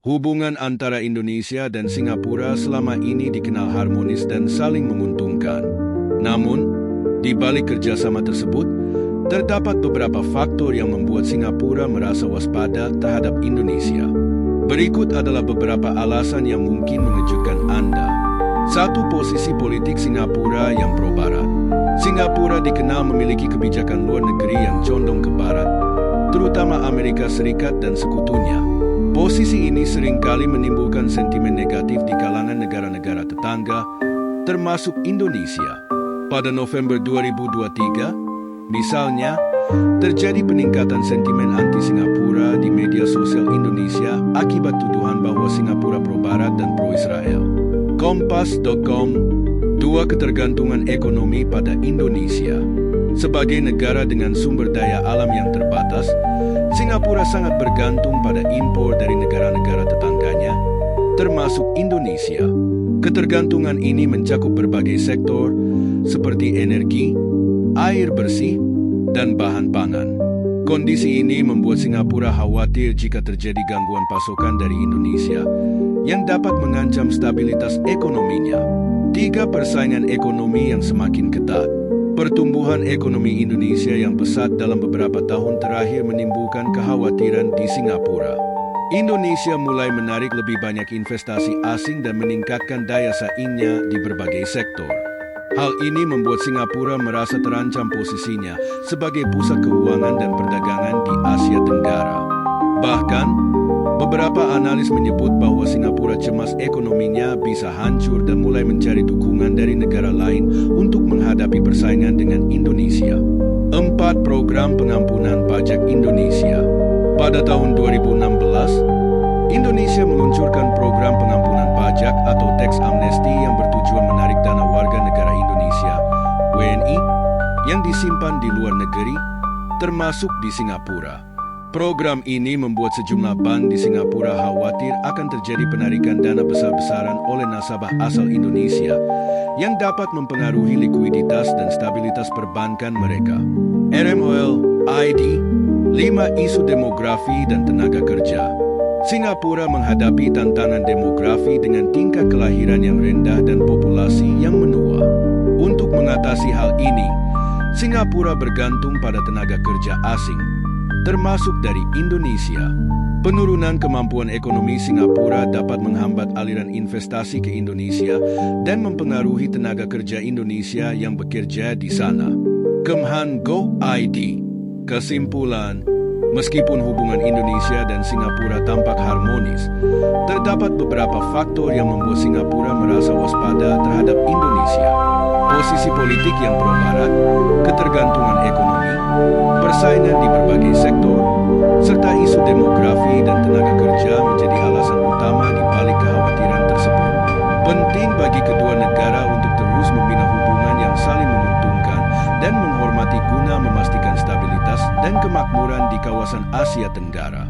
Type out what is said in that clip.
Hubungan antara Indonesia dan Singapura selama ini dikenal harmonis dan saling menguntungkan. Namun, di balik kerjasama tersebut, terdapat beberapa faktor yang membuat Singapura merasa waspada terhadap Indonesia. Berikut adalah beberapa alasan yang mungkin mengejutkan Anda. 1. Posisi politik Singapura yang pro-barat. Singapura dikenal memiliki kebijakan luar negeri yang condong ke barat, terutama Amerika Serikat dan sekutunya. Posisi ini seringkali menimbulkan sentimen negatif di kalangan negara-negara tetangga, termasuk Indonesia. Pada November 2023, misalnya, terjadi peningkatan sentimen anti-Singapura di media sosial Indonesia akibat tuduhan bahwa Singapura pro-barat dan pro-Israel. Kompas.com. 2. Ketergantungan ekonomi pada Indonesia. Sebagai negara dengan sumber daya alam yang terbatas, Singapura sangat bergantung pada impor dari negara-negara tetangganya, termasuk Indonesia. Ketergantungan ini mencakup berbagai sektor, seperti energi, air bersih, dan bahan pangan. Kondisi ini membuat Singapura khawatir jika terjadi gangguan pasokan dari Indonesia, yang dapat mengancam stabilitas ekonominya. 3. Persaingan ekonomi yang semakin ketat. Pertumbuhan ekonomi Indonesia yang pesat dalam beberapa tahun terakhir menimbulkan kekhawatiran di Singapura. Indonesia mulai menarik lebih banyak investasi asing dan meningkatkan daya saingnya di berbagai sektor. Hal ini membuat Singapura merasa terancam posisinya sebagai pusat keuangan dan perdagangan di Asia Tenggara. Bahkan, beberapa analis menyebut bahwa Singapura cemas ekonominya bisa hancur dan mulai mencari dukungan dari negara lain untuk menghadapi persaingan dengan Indonesia. 4. Program pengampunan pajak Indonesia. Pada tahun 2016, Indonesia meluncurkan program pengampunan pajak atau tax amnesty yang bertujuan menarik dana warga negara Indonesia, WNI, yang disimpan di luar negeri, termasuk di Singapura. Program ini membuat sejumlah bank di Singapura khawatir akan terjadi penarikan dana besar-besaran oleh nasabah asal Indonesia yang dapat mempengaruhi likuiditas dan stabilitas perbankan mereka. RMOL ID. 5. Isu demografi dan tenaga kerja. Singapura menghadapi tantangan demografi dengan tingkat kelahiran yang rendah dan populasi yang menua. Untuk mengatasi hal ini, Singapura bergantung pada tenaga kerja asing, termasuk dari Indonesia. Penurunan kemampuan ekonomi Singapura dapat menghambat aliran investasi ke Indonesia dan mempengaruhi tenaga kerja Indonesia yang bekerja di sana. Kemhan Go ID. Kesimpulan, meskipun hubungan Indonesia dan Singapura tampak harmonis, terdapat beberapa faktor yang membuat Singapura merasa waspada terhadap Indonesia. Posisi politik yang pro-barat, ketergantungan ekonomi, persaingan di berbagai sektor, serta isu demografi dan tenaga kerja menjadi alasan utama di balik kekhawatiran tersebut. Penting bagi kedua negara untuk terus membina hubungan yang saling menguntungkan dan menghormati guna memastikan stabilitas dan kemakmuran di kawasan Asia Tenggara.